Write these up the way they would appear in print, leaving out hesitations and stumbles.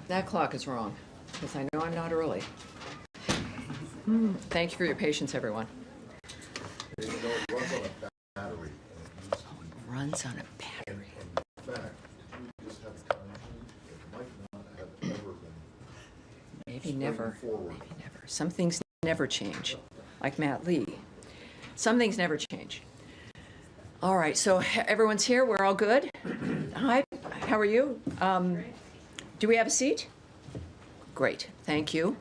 That clock is wrong, because I know I'm not early. Thank you for your patience, everyone. It runs on a battery. Runs on a battery. In fact, we just have a conversation. It might not have ever been. Maybe never. Forward. Maybe never. Some things never change, like Matt Lee. Some things never change. All right, so everyone's here. We're all good. Hi, how are you? Do we have a seat? Great, thank you.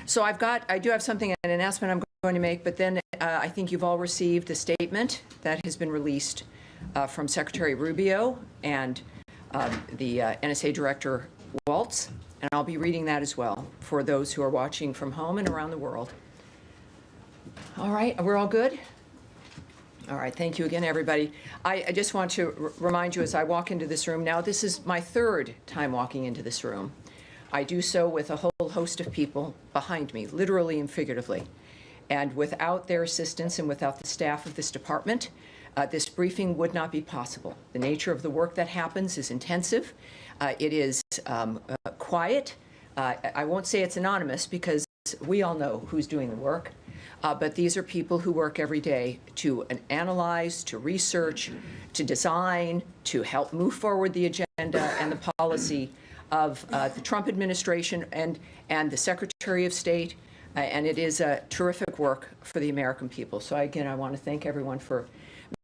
So I do have something, an announcement I'm going to make, but then I think you've all received a statement that has been released from Secretary Rubio and the NSA Director Waltz, and I'll be reading that as well for those who are watching from home and around the world. All right, we're all good? All right, thank you again, everybody. I just want to remind you as I walk into this room, now this is my third time walking into this room. I do so with a whole host of people behind me, literally and figuratively. And without their assistance and without the staff of this department, this briefing would not be possible. The nature of the work that happens is intensive. It is quiet. I won't say it's anonymous because we all know who's doing the work. But these are people who work every day to analyze, to research, to design, to help move forward the agenda and the policy of the Trump administration and the Secretary of State. And it is a terrific work for the American people. So again, I want to thank everyone for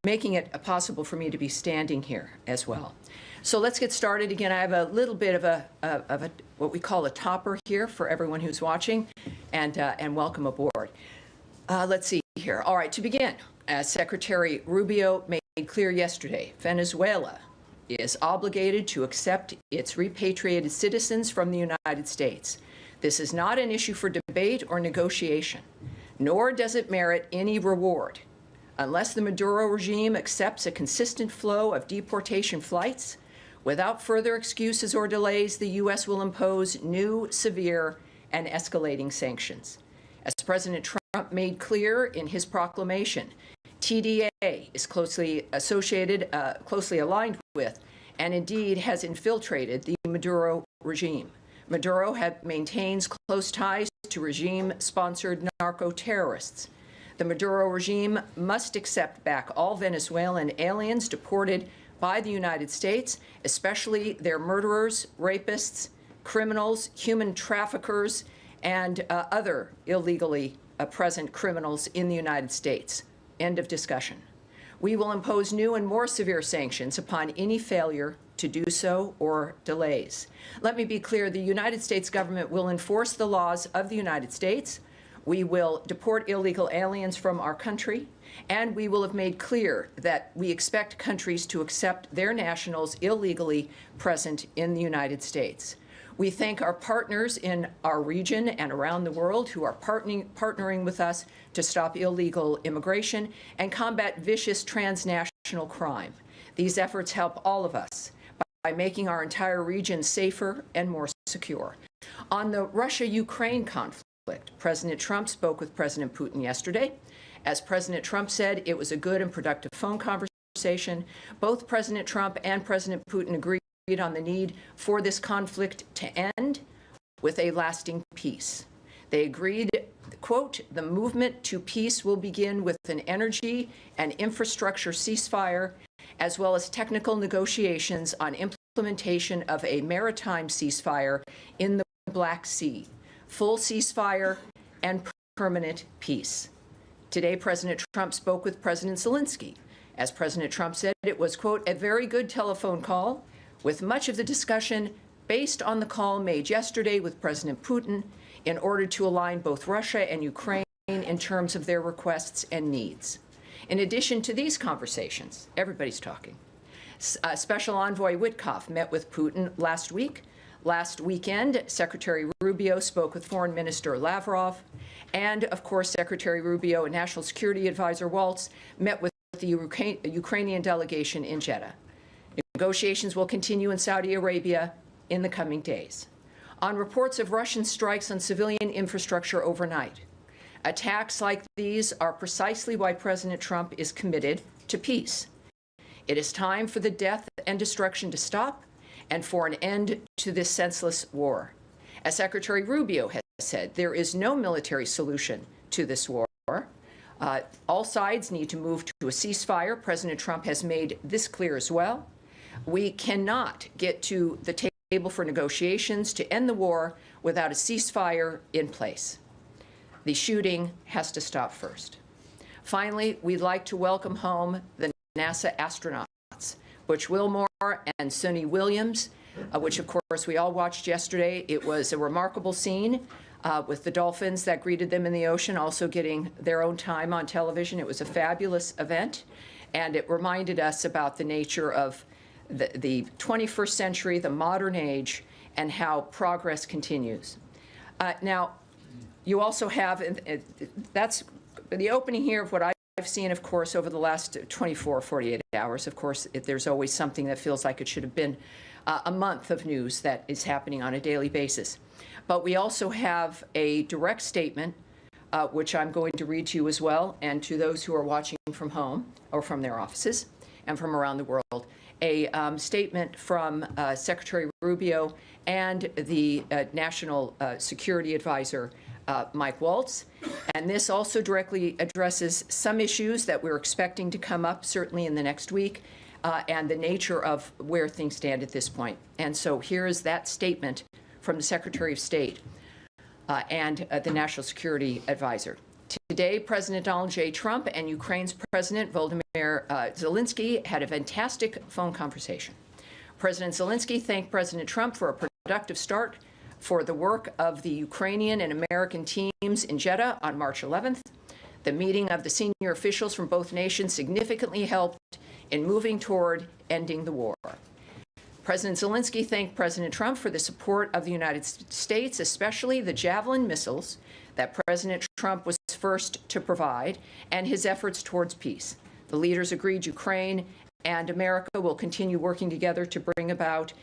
making it possible for me to be standing here as well. So let's get started. Again, I have a little bit of a what we call a topper here for everyone who's watching, and welcome aboard. Let's see here. All right, to begin, as Secretary Rubio made clear yesterday, Venezuela is obligated to accept its repatriated citizens from the United States. This is not an issue for debate or negotiation, nor does it merit any reward. Unless the Maduro regime accepts a consistent flow of deportation flights, without further excuses or delays, the U.S. will impose new, severe, and escalating sanctions. As President Trump made clear in his proclamation, TDA is closely associated, closely aligned with, and indeed has infiltrated the Maduro regime. Maduro maintains close ties to regime-sponsored narco-terrorists. The Maduro regime must accept back all Venezuelan aliens deported by the United States, especially their murderers, rapists, criminals, human traffickers, and other illegally present criminals in the United States. End of discussion. We will impose new and more severe sanctions upon any failure to do so or delays. Let me be clear, the United States government will enforce the laws of the United States. We will deport illegal aliens from our country, and we will have made clear that we expect countries to accept their nationals illegally present in the United States. We thank our partners in our region and around the world who are partnering with us to stop illegal immigration and combat vicious transnational crime. These efforts help all of us by making our entire region safer and more secure. On the Russia-Ukraine conflict, President Trump spoke with President Putin yesterday. As President Trump said, it was a good and productive phone conversation. Both President Trump and President Putin agreed on the need for this conflict to end with a lasting peace. They agreed, quote, the movement to peace will begin with an energy and infrastructure ceasefire, as well as technical negotiations on implementation of a maritime ceasefire in the Black Sea, full ceasefire and permanent peace. Today, President Trump spoke with President Zelensky. As President Trump said, it was, quote, a very good telephone call, with much of the discussion based on the call made yesterday with President Putin in order to align both Russia and Ukraine in terms of their requests and needs. In addition to these conversations, everybody's talking. Special Envoy Witkoff met with Putin last week. Last weekend, Secretary Rubio spoke with Foreign Minister Lavrov, and of course, Secretary Rubio and National Security Advisor Waltz met with the Ukrainian delegation in Jeddah. Negotiations will continue in Saudi Arabia in the coming days. On reports of Russian strikes on civilian infrastructure overnight, attacks like these are precisely why President Trump is committed to peace. It is time for the death and destruction to stop and for an end to this senseless war. As Secretary Rubio has said, there is no military solution to this war. All sides need to move to a ceasefire. President Trump has made this clear as well. We cannot get to the table for negotiations to end the war without a ceasefire in place. The shooting has to stop first. Finally, we'd like to welcome home the NASA astronauts, Butch Wilmore and Suni Williams, which of course we all watched yesterday. It was a remarkable scene with the dolphins that greeted them in the ocean also getting their own time on television. It was a fabulous event, and it reminded us about the nature of the 21st century, the modern age, and how progress continues. Now, you also have, that's the opening here of what I seen, of course, over the last 24, 48 hours, of course, there's always something that feels like it should have been a month of news that is happening on a daily basis. But we also have a direct statement, which I'm going to read to you as well, and to those who are watching from home or from their offices and from around the world, a statement from Secretary Rubio and the National Security Advisor, Mike Waltz. And this also directly addresses some issues that we're expecting to come up, certainly in the next week, and the nature of where things stand at this point. And so here is that statement from the Secretary of State and the National Security Advisor. Today, President Donald J. Trump and Ukraine's President Volodymyr Zelensky had a fantastic phone conversation. President Zelensky thanked President Trump for a productive start for the work of the Ukrainian and American teams in Jeddah on March 11th. The meeting of the senior officials from both nations significantly helped in moving toward ending the war. President Zelensky thanked President Trump for the support of the United States, especially the Javelin missiles that President Trump was first to provide, and his efforts towards peace. The leaders agreed Ukraine and America will continue working together to bring about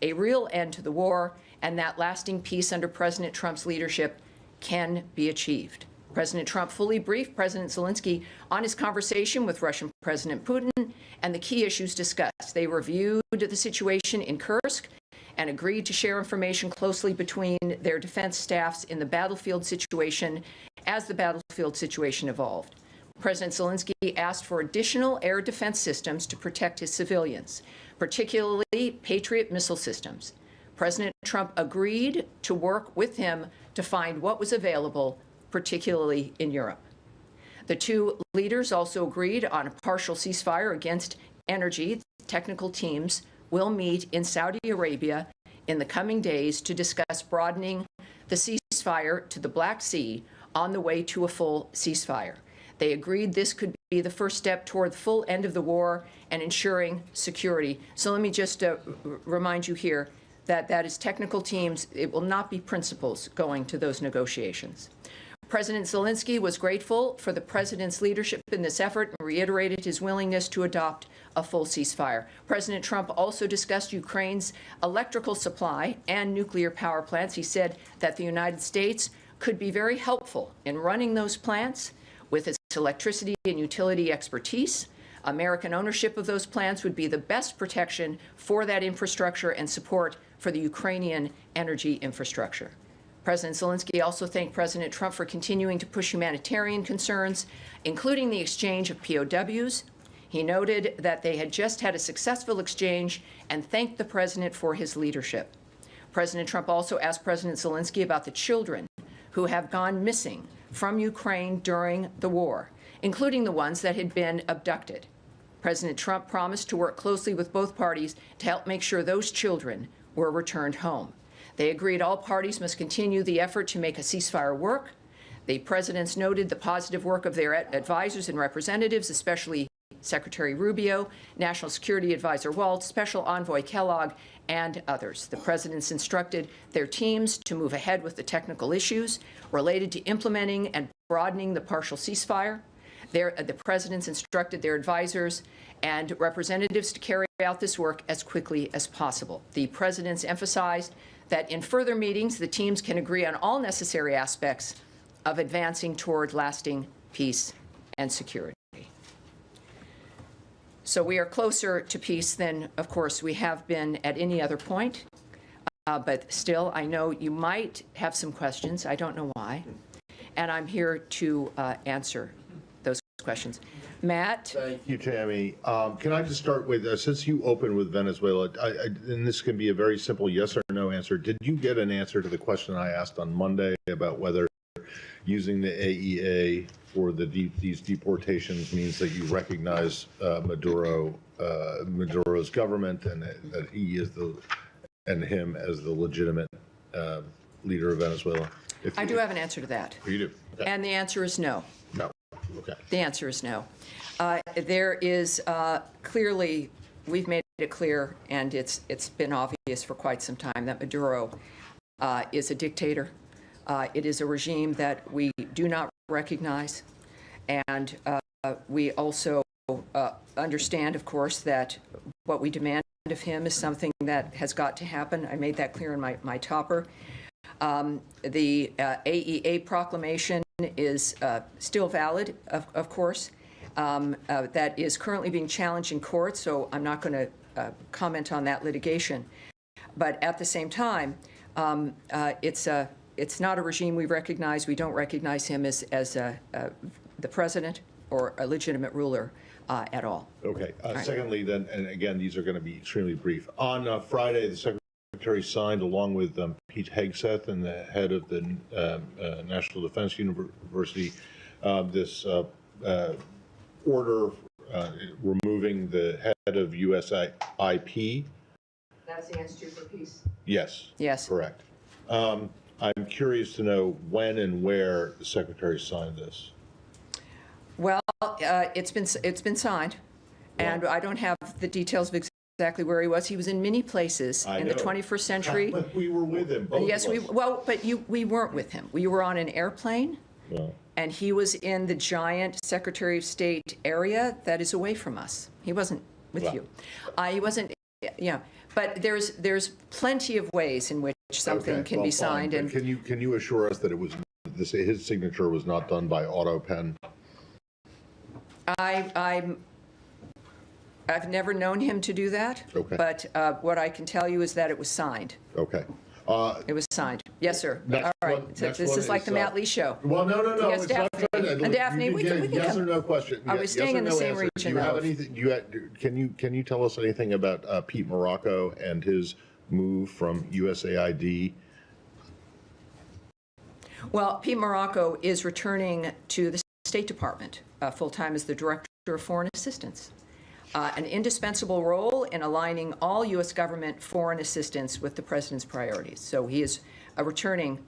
a real end to the war, and that lasting peace under President Trump's leadership can be achieved. President Trump fully briefed President Zelensky on his conversation with Russian President Putin and the key issues discussed. They reviewed the situation in Kursk and agreed to share information closely between their defense staffs in the battlefield situation as the battlefield situation evolved. President Zelensky asked for additional air defense systems to protect his civilians, particularly Patriot missile systems. President Trump agreed to work with him to find what was available, particularly in Europe. The two leaders also agreed on a partial ceasefire against energy. Technical teams will meet in Saudi Arabia in the coming days to discuss broadening the ceasefire to the Black Sea on the way to a full ceasefire. They agreed this could be the first step toward the full end of the war and ensuring security. So let me just remind you here that that is technical teams. It will not be principals going to those negotiations. President Zelensky was grateful for the president's leadership in this effort and reiterated his willingness to adopt a full ceasefire. President Trump also discussed Ukraine's electrical supply and nuclear power plants. He said that the United States could be very helpful in running those plants with its electricity and utility expertise. American ownership of those plants would be the best protection for that infrastructure and support for the Ukrainian energy infrastructure. President Zelensky also thanked President Trump for continuing to push humanitarian concerns, including the exchange of POWs. He noted that they had just had a successful exchange and thanked the president for his leadership. President Trump also asked President Zelensky about the children who have gone missing from Ukraine during the war, including the ones that had been abducted. President Trump promised to work closely with both parties to help make sure those children were returned home. They agreed all parties must continue the effort to make a ceasefire work. The presidents noted the positive work of their advisors and representatives, especially Secretary Rubio, National Security Advisor Waltz, Special Envoy Kellogg, and others. The presidents instructed their teams to move ahead with the technical issues related to implementing and broadening the partial ceasefire. The presidents instructed their advisors and representatives to carry out this work as quickly as possible. The presidents emphasized that in further meetings, the teams can agree on all necessary aspects of advancing toward lasting peace and security. So we are closer to peace than, of course, we have been at any other point. But still, I know you might have some questions. I don't know why. And I'm here to answer those questions. Matt? Thank you, Tammy. Can I just start with, since you opened with Venezuela, and this can be a very simple yes or no answer, did you get an answer to the question I asked on Monday about whether using the AEA for these deportations means that you recognize Maduro's government and that he is him as the legitimate leader of Venezuela? I do have an answer to that. You do? Okay. And the answer is no. No. Okay. The answer is no. There is clearly, we've made it clear, and it's been obvious for quite some time, that Maduro is a dictator. It is a regime that we do not recognize, and we also understand, of course, that what we demand of him is something that has got to happen. I made that clear in my topper. The AEA proclamation is still valid, of course. That is currently being challenged in court, so I'm not going to comment on that litigation. But at the same time, it's not a regime we recognize. We don't recognize him as the president or a legitimate ruler at all. Okay. Right. Secondly, then, and again, these are going to be extremely brief. On Friday, the Secretary signed, along with Pete Hegseth and the head of the National Defense University, this order removing the head of USIP. That's the Institute for Peace. Yes. Yes. Correct. I'm curious to know when and where the Secretary signed this. Well, it's been signed, and I don't have the details of exactly where he was. He was in many places in the 21st century. But we were with him. Both Yes, of us. but we weren't with him. We were on an airplane, and he was in the giant Secretary of State area that is away from us. He wasn't with you. He wasn't. Yeah, but there's plenty of ways in which something can be signed. Fine, and can you assure us that it was his signature was not done by auto pen? I've never known him to do that. Okay. But what I can tell you is that it was signed. Okay. It was signed. Yes, sir. Next All right. one- So next this one is like the Matt Lee show. Well, no. Yes, It's not Daphne. trying to- And Daphne, you we get can yes come. or no question. Are we Yes staying or in the no same answer. region, Do you have though? anything? Can you tell us anything about Pete Morocco and his move from USAID? Well, Pete Morocco is returning to the State Department full-time as the Director of Foreign Assistance. An indispensable role in aligning all U.S. government foreign assistance with the President's priorities. So he is returning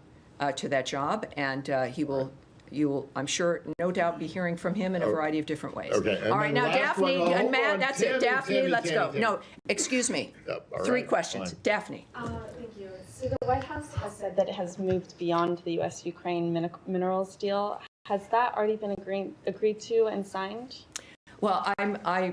to that job, and you will, I'm sure, no doubt, be hearing from him in a variety of different ways. Okay. And all right, then now last Daphne one, and Matt, hold on. that's Tammy, it. Daphne, Tammy, let's Tammy, go. Tammy. No, excuse me. All Three right, questions. fine. Daphne. Thank you. So the White House has said that it has moved beyond the U.S.-Ukraine minerals deal. Has that already been agreed to and signed? Well,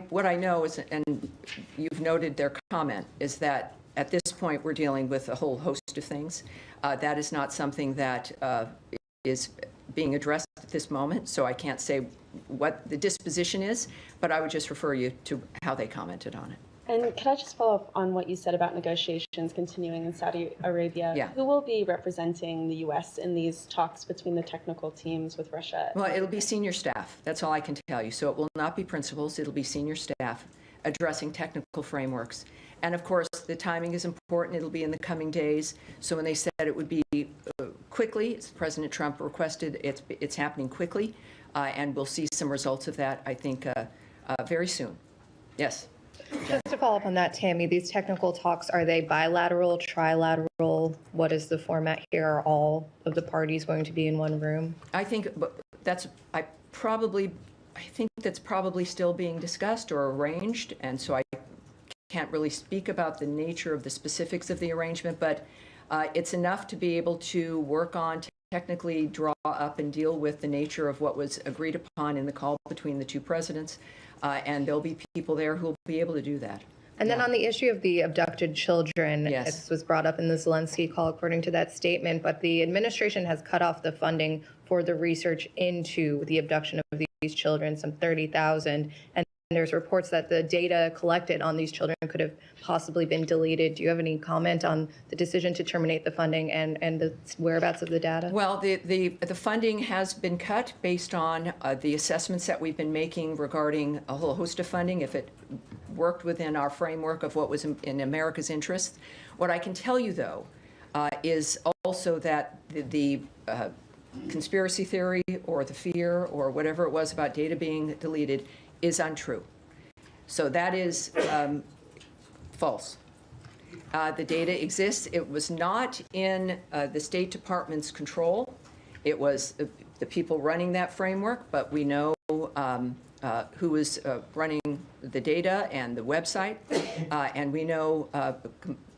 what I know is, and you've noted their comment, is that at this point we're dealing with a whole host of things. That is not something that is being addressed at this moment, so I can't say what the disposition is, but I would just refer you to how they commented on it. And could I just follow up on what you said about negotiations continuing in Saudi Arabia? Yeah. Who will be representing the U.S. in these talks between the technical teams with Russia? Well, it'll be senior staff. That's all I can tell you. So it will not be principals. It'll be senior staff addressing technical frameworks. And of course, the timing is important. It'll be in the coming days. So when they said it would be quickly, as President Trump requested, it's happening quickly. And we'll see some results of that, I think, very soon. Yes. Just to follow up on that, Tammy, these technical talks, are they bilateral, trilateral? What is the format here? Are all of the parties going to be in one room? I think that's probably still being discussed or arranged, and so I can't really speak about the nature of the specifics of the arrangement, but it's enough to be able to work on, technically draw up and deal with the nature of what was agreed upon in the call between the two presidents, and there'll be people there who will be able to do that. And then on the issue of the abducted children, Yes. this was brought up in the Zelensky call, according to that statement, but the administration has cut off the funding for the research into the abduction of these children, some 30,000. And there's reports that the data collected on these children could have possibly been deleted. Do you have any comment on the decision to terminate the funding and the whereabouts of the data? Well, the funding has been cut based on the assessments that we've been making regarding a whole host of funding, if it worked within our framework of what was in America's interest. What I can tell you, though, is also that the conspiracy theory or the fear or whatever it was about data being deleted is untrue. So that is false. The data exists. It was not in the State Department's control. It was the people running that framework, but we know who is running the data and the website, and we know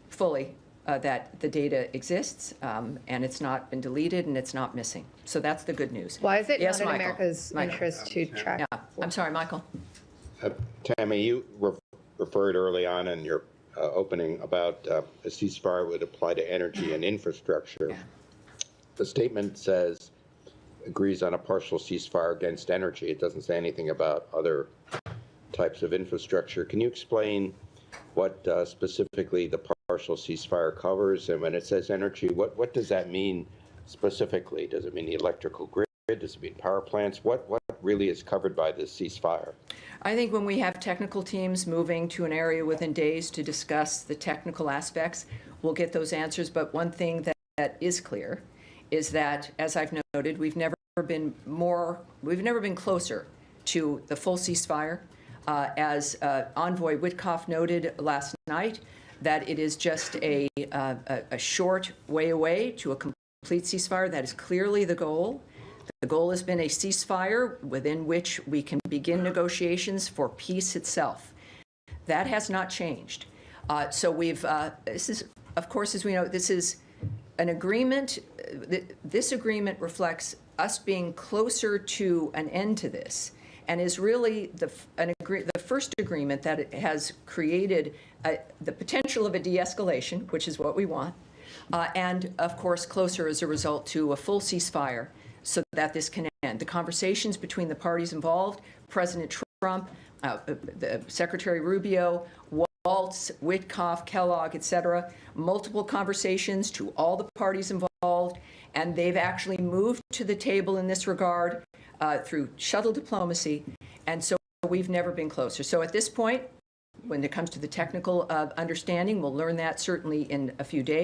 fully that the data exists, and it's not been deleted, and it's not missing. So that's the good news. Why is it Yes, not in Michael. America's Michael. interest to track? Yeah, I'm sorry, Michael. Tammy, you referred early on in your opening about a ceasefire would apply to energy and infrastructure. Yeah. The statement says agrees on a partial ceasefire against energy. It doesn't say anything about other types of infrastructure. Can you explain what specifically the partial ceasefire covers? And when it says energy, what does that mean specifically? Does it mean the electrical grid? Does it mean power plants? What really is covered by this ceasefire? I think when we have technical teams moving to an area within days to discuss the technical aspects, we'll get those answers. But one thing that is clear is that, as I've noted, we've never been closer to the full ceasefire. As Envoy Witkoff noted last night, that it is just a short way away to a complete ceasefire. That is clearly the goal. The goal has been a ceasefire within which we can begin negotiations for peace itself. That has not changed. So this is, of course, as we know, this is an agreement. This agreement reflects us being closer to an end to this, and is really the first agreement that has created the potential of a de-escalation, which is what we want, and of course closer as a result to a full ceasefire so that this can end. The conversations between the parties involved, President Trump, the Secretary Rubio, Waltz, Witkoff, Kellogg, et cetera, multiple conversations to all the parties involved, and they've actually moved to the table in this regard through shuttle diplomacy, and so we've never been closer. So at this point, when it comes to the technical understanding, we'll learn that certainly in a few days,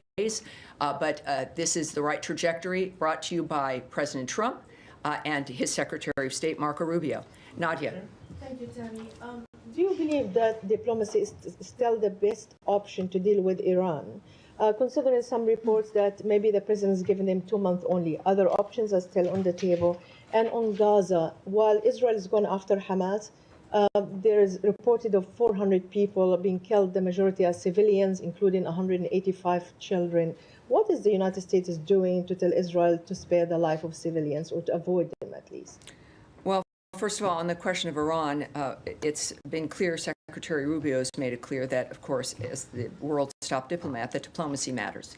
but this is the right trajectory brought to you by President Trump and his Secretary of State, Marco Rubio. Nadia. Thank you, Tammy. Do you believe that diplomacy is still the best option to deal with Iran? Considering some reports that maybe the president has given them 2 months only, other options are still on the table. And on Gaza, while Israel is going after Hamas, there is reported of 400 people being killed, the majority are civilians, including 185 children. What is the United States doing to tell Israel to spare the life of civilians, or to avoid them at least? Well, first of all, on the question of Iran, it's been clear, Secretary Rubio has made it clear that, of course, as the world's top diplomat, that diplomacy matters.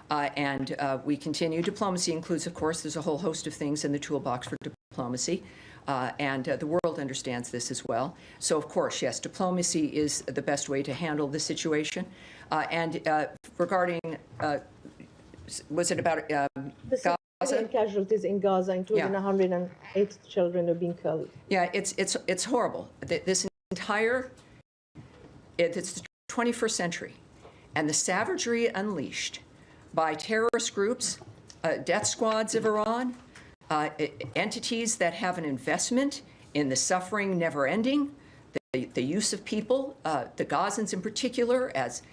And we continue. Diplomacy includes, of course, there's a whole host of things in the toolbox for diplomacy, and the world understands this as well. So, of course, yes, diplomacy is the best way to handle the situation. And regarding, was it about Gaza? Casualties in Gaza, including 108 children have been killed. Yeah, it's horrible. This entire, it's the 21st century, and the savagery unleashed by terrorist groups, death squads of Iran, entities that have an investment in the suffering never ending, the use of people, the Gazans in particular, as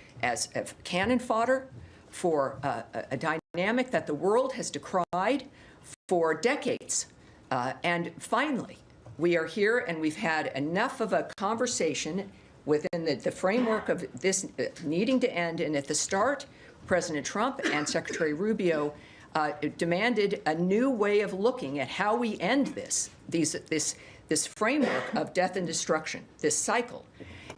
cannon fodder for a dynamic that the world has decried for decades. And finally, we are here, and we've had enough of a conversation within the framework of this needing to end. And at the start, President Trump and Secretary Rubio demanded a new way of looking at how we end this framework of death and destruction, this cycle.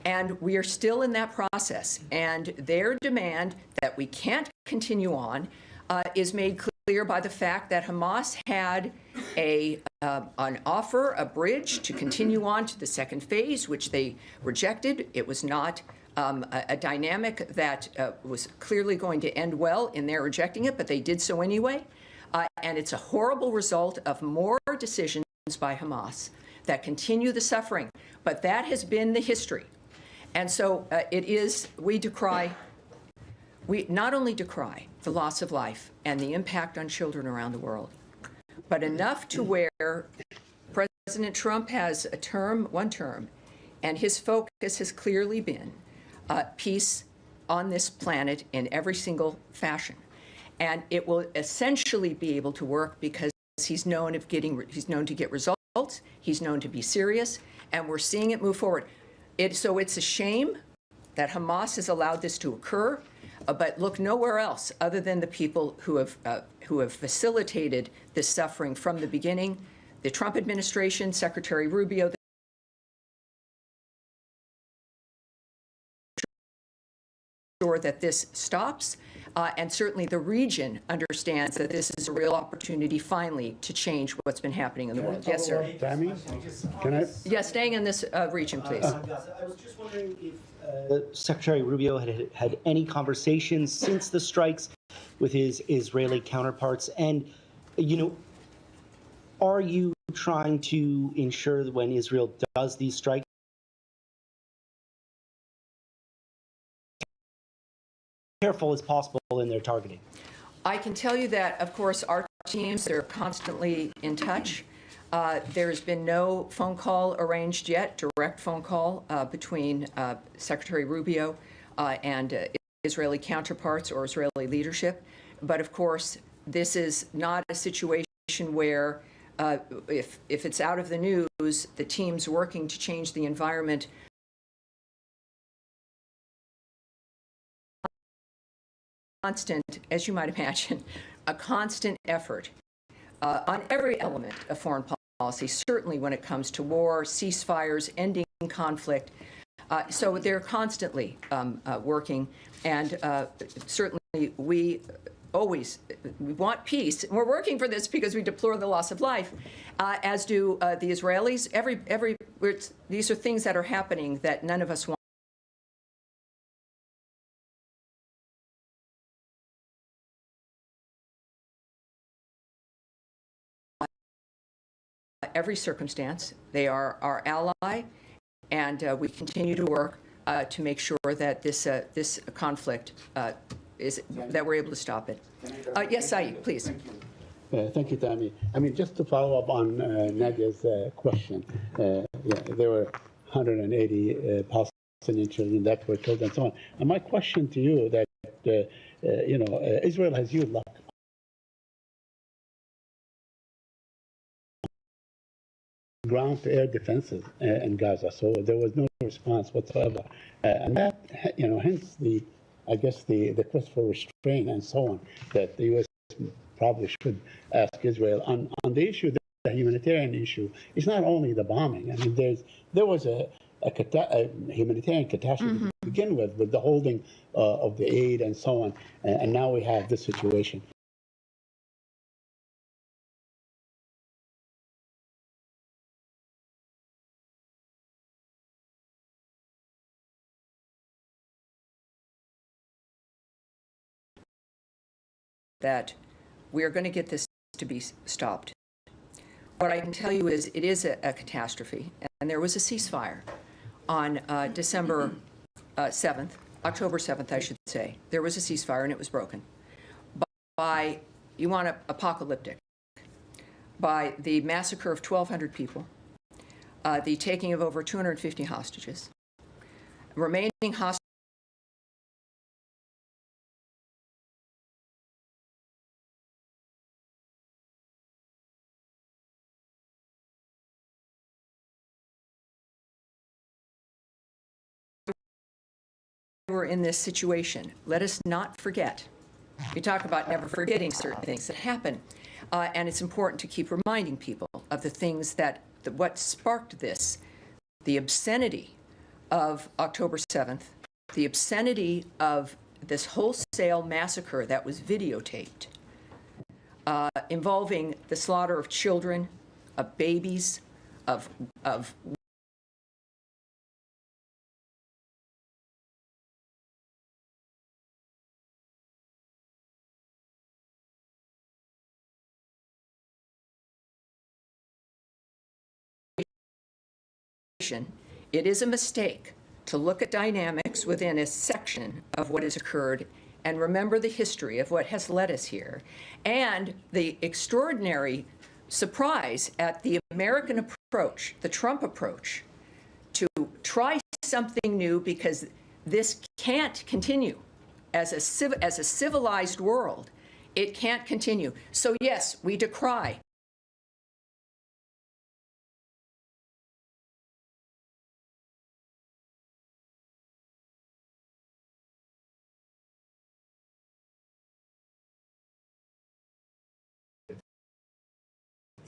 And we are still in that process. And their demand that we can't continue on is made clear by the fact that Hamas had an offer, a bridge to continue on to the second phase, which they rejected. It was not a dynamic that was clearly going to end well in their rejecting it, but they did so anyway. And it's a horrible result of more decisions by Hamas that continue the suffering. But that has been the history. And so we not only decry the loss of life and the impact on children around the world, but enough to where President Trump has one term, and his focus has clearly been peace on this planet in every single fashion. And it will essentially be able to work because he's known to get results, he's known to be serious, and we're seeing it move forward. So it's a shame that Hamas has allowed this to occur. but look nowhere else other than the people who have facilitated this suffering from the beginning. The Trump administration, Secretary Rubio, sure that this stops, and certainly the region understands that this is a real opportunity finally to change what's been happening in the world. Yes, sir. Tammy, can I? Yeah, staying in this region, please. I was just wondering if Secretary Rubio had any conversations since the strikes with his Israeli counterparts, and are you trying to ensure that when Israel does these strikes, careful as possible in their targeting? I can tell you that, of course, our teams are constantly in touch. There's been no phone call arranged yet, direct phone call between Secretary Rubio and Israeli counterparts or Israeli leadership. But of course, this is not a situation where if it's out of the news, the teams working to change the environment constant, as you might imagine, a constant effort on every element of foreign policy, certainly when it comes to war, ceasefires, ending conflict. So they're constantly working, and certainly we want peace. We're working for this because we deplore the loss of life, as do the Israelis. These are things that are happening that none of us want. Every circumstance. They are our ally, and we continue to work to make sure that this conflict that we're able to stop it. Yes, Saeed, please. Thank you, Tammy. I mean, just to follow up on Nadia's question, yeah, there were 180 Palestinian children that were killed and so on. And my question to you that, Israel has used ground-to-air defenses in Gaza, so there was no response whatsoever, and that, hence I guess the request for restraint and so on that the U.S. probably should ask Israel on the issue, the humanitarian issue. It's not only the bombing. I mean, there was a humanitarian catastrophe to begin with the holding of the aid and so on, and now we have this situation. That we are going to get this to be stopped. What I can tell you is it is a catastrophe, and there was a ceasefire on October 7th, I should say. There was a ceasefire, and it was broken by, you want apocalyptic, by the massacre of 1,200 people, the taking of over 250 hostages, remaining hostages we're in this situation. Let us not forget. We talk about never forgetting certain things that happen, and it's important to keep reminding people of the things what sparked this, the obscenity of October 7th, the obscenity of this wholesale massacre that was videotaped, involving the slaughter of children, of babies, of it is a mistake to look at dynamics within a section of what has occurred and remember the history of what has led us here and the extraordinary surprise at the American approach, the Trump approach, to try something new because this can't continue as a civilized world. It can't continue. So yes, we decry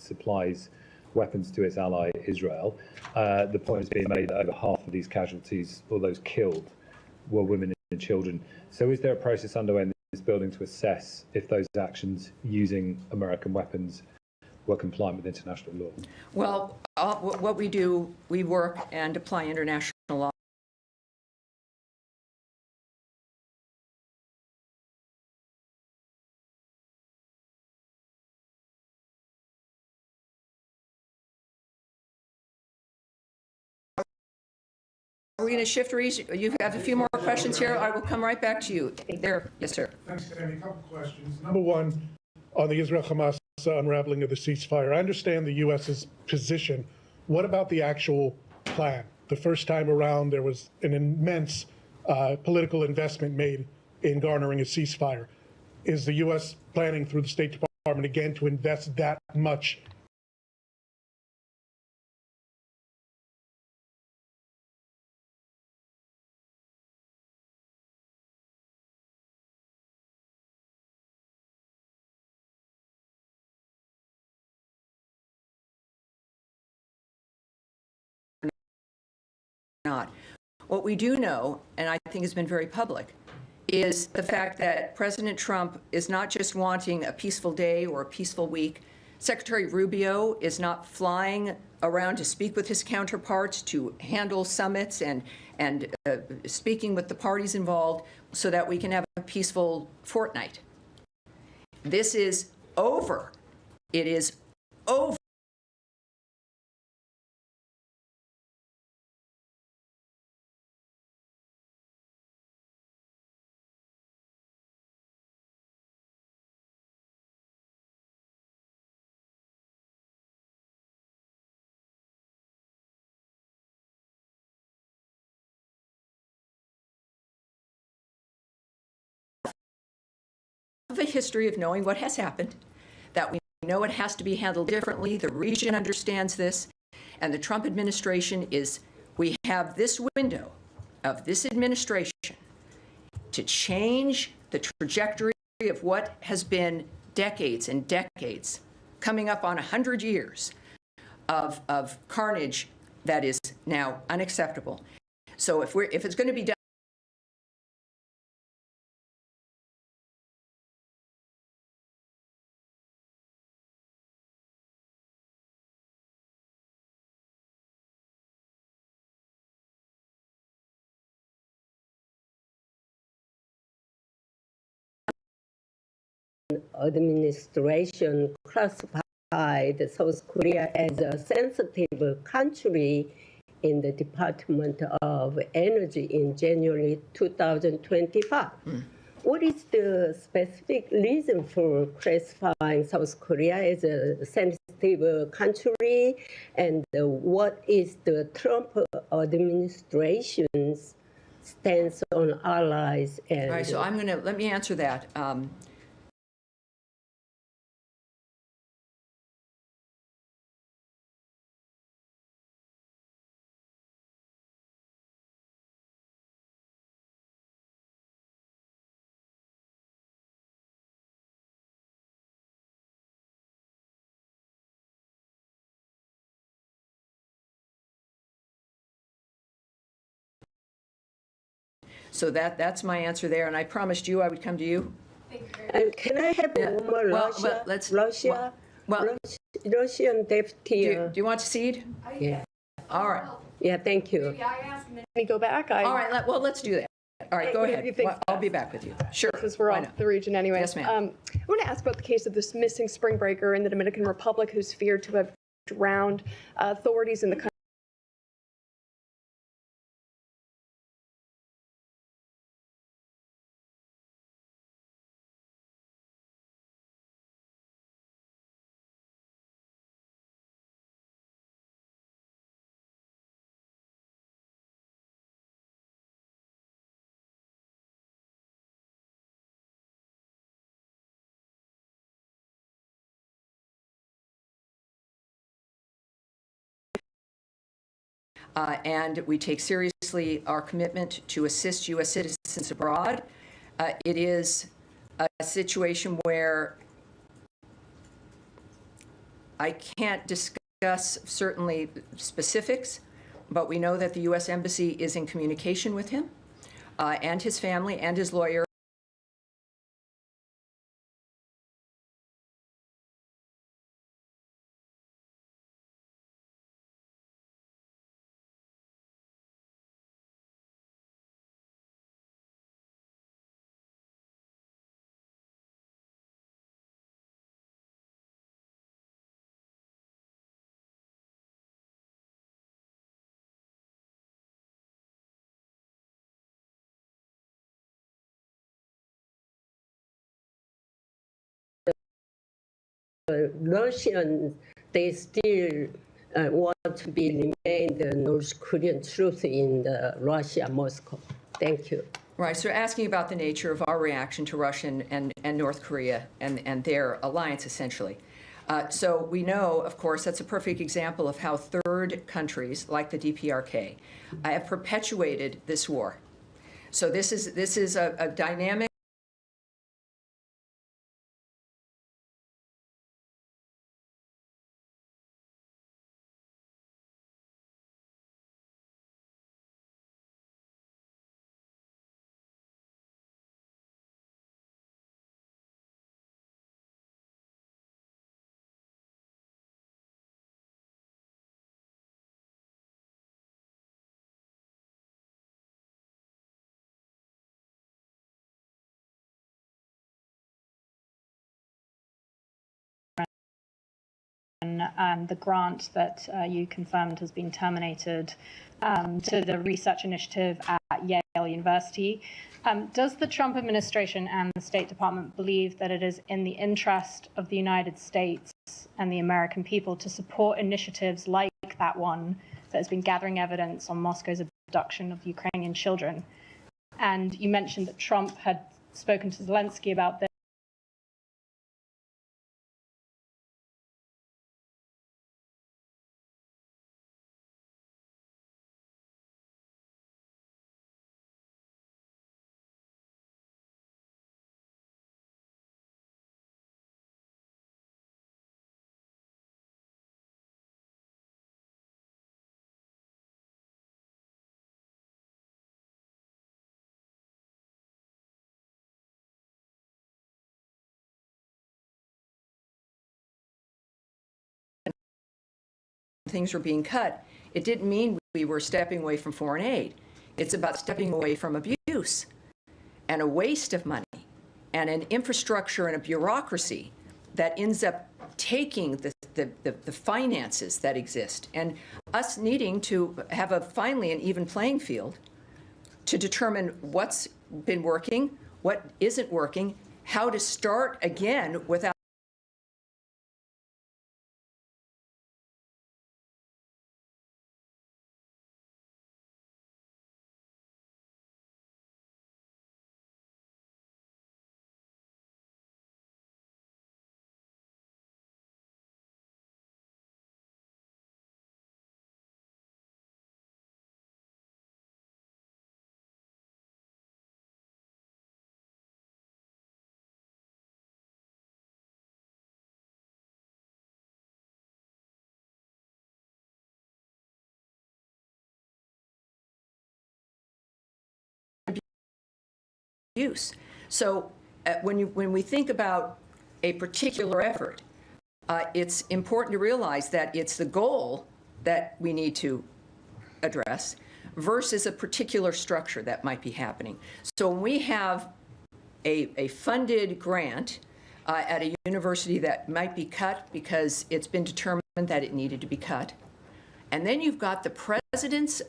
supplies weapons to its ally Israel. The point is being made that over half of these casualties, or those killed, were women and children. So is there a process underway in this building to assess if those actions using American weapons were compliant with international law? Well, what we do, we work and apply international law. Are we going to shift? You have a few more questions here. I will come right back to you. There, yes, sir. Thanks, Tammy. A couple questions. Number one, on the Israel-Hamas unraveling of the ceasefire. I understand the U.S.'s position. What about the actual plan? The first time around, there was an immense political investment made in garnering a ceasefire. Is the U.S. planning through the State Department again to invest that much? Not. What we do know, and I think has been very public, is the fact that President Trump is not just wanting a peaceful day or a peaceful week. Secretary Rubio is not flying around to speak with his counterparts, to handle summits and speaking with the parties involved so that we can have a peaceful fortnight. This is over. It is over. A history of knowing what has happened, that we know it has to be handled differently. The region understands this, and the Trump administration we have this window of this administration to change the trajectory of what has been decades and decades, coming up on 100 years of carnage that is now unacceptable. So if it's going to be done, administration classified South Korea as a sensitive country in the Department of Energy in January 2025. What is the specific reason for classifying South Korea as a sensitive country, and what is the Trump administration's stance on allies? And all right, so let me answer that. So that's my answer there, and I promised you I would come to you. can I have one more Russian deputy? Do you want to cede? Yeah. All right. Yeah, thank you. Let me go back. All right, let's do that. All right, go ahead. think I'll be back with you. Sure. Because we're off the region anyway. Yes, ma'am. I want to ask about the case of this missing spring breaker in the Dominican Republic who's feared to have drowned. Authorities in the country and we take seriously our commitment to assist U.S. citizens abroad. It is a situation where I can't discuss certainly specifics, but we know that the U.S. Embassy is in communication with him and his family and his lawyer. Russians, they still want to be remain the North Korean truth in the Russia, Moscow. Thank you. Right, so asking about the nature of our reaction to Russia and North Korea and their alliance, essentially. So we know, of course, that's a perfect example of how third countries, like the DPRK, have perpetuated this war. So this is a dynamic. The grant that you confirmed has been terminated to the research initiative at Yale University. Does the Trump administration and the State Department believe that it is in the interest of the United States and the American people to support initiatives like that one that has been gathering evidence on Moscow's abduction of Ukrainian children? And you mentioned that Trump had spoken to Zelensky about this. Things were being cut, it didn't mean we were stepping away from foreign aid. It's about stepping away from abuse and a waste of money and an infrastructure and a bureaucracy that ends up taking the finances that exist, and us needing to have finally an even playing field to determine what's been working, what isn't working, how to start again without abuse. So when we think about a particular effort, it's important to realize that it's the goal that we need to address versus a particular structure that might be happening. So when we have a funded grant at a university that might be cut because it's been determined that it needed to be cut, and then you've got the president's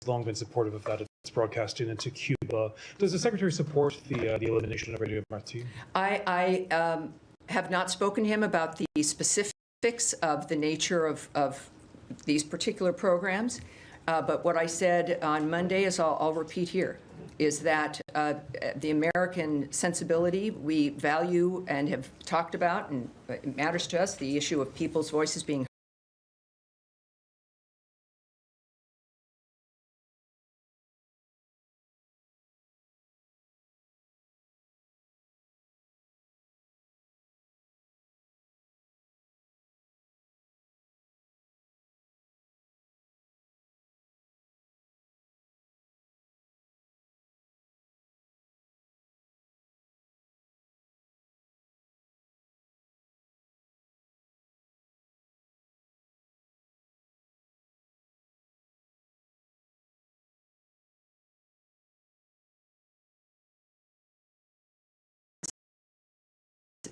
long been supportive of that. It's broadcasting into Cuba. Does the Secretary support the elimination of Radio Marti? I have not spoken to him about the specifics of the nature of these particular programs, but what I said on Monday is I'll repeat here, is that the American sensibility we value and have talked about, and it matters to us, the issue of people's voices being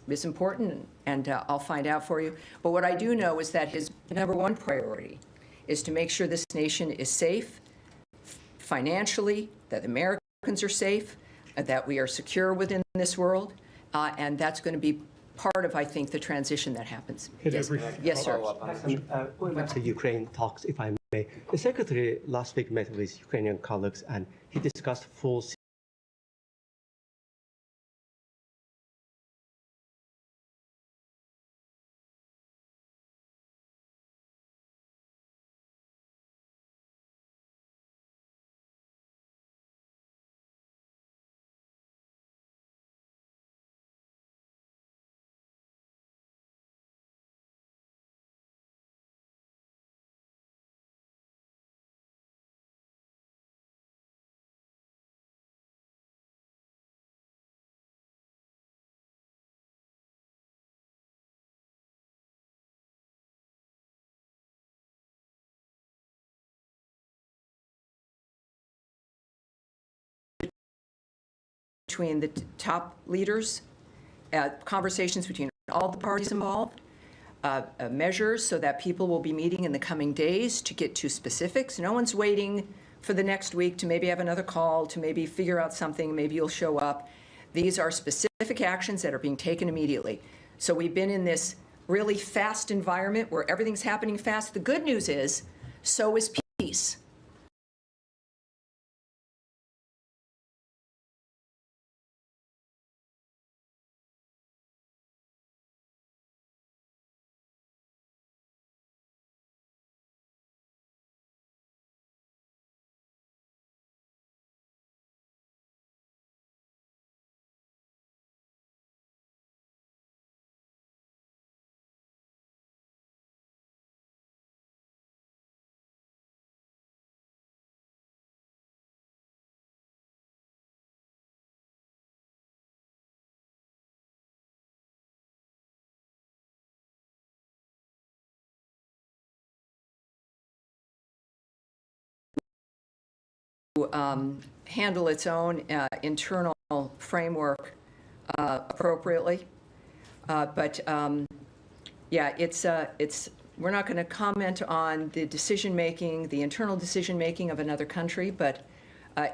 is important, and I'll find out for you. But what I do know is that his number one priority is to make sure this nation is safe financially, that Americans are safe, that we are secure within this world, and that's going to be part of, I think, the transition that happens. Yes, yes, sir. Going back to Ukraine talks, if I may, the Secretary last week met with Ukrainian colleagues and he discussed full Between the top leaders, conversations between all the parties involved, measures so that people will be meeting in the coming days to get to specifics. No one's waiting for the next week to maybe have another call, to maybe figure out something, maybe you'll show up. These are specific actions that are being taken immediately. So we've been in this really fast environment where everything's happening fast. The good news is, so is peace. Handle its own internal framework appropriately. But yeah, we're not going to comment on the decision-making, the internal decision-making of another country, but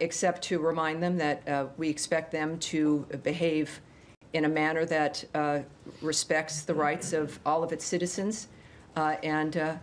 except to remind them that we expect them to behave in a manner that respects the rights of all of its citizens and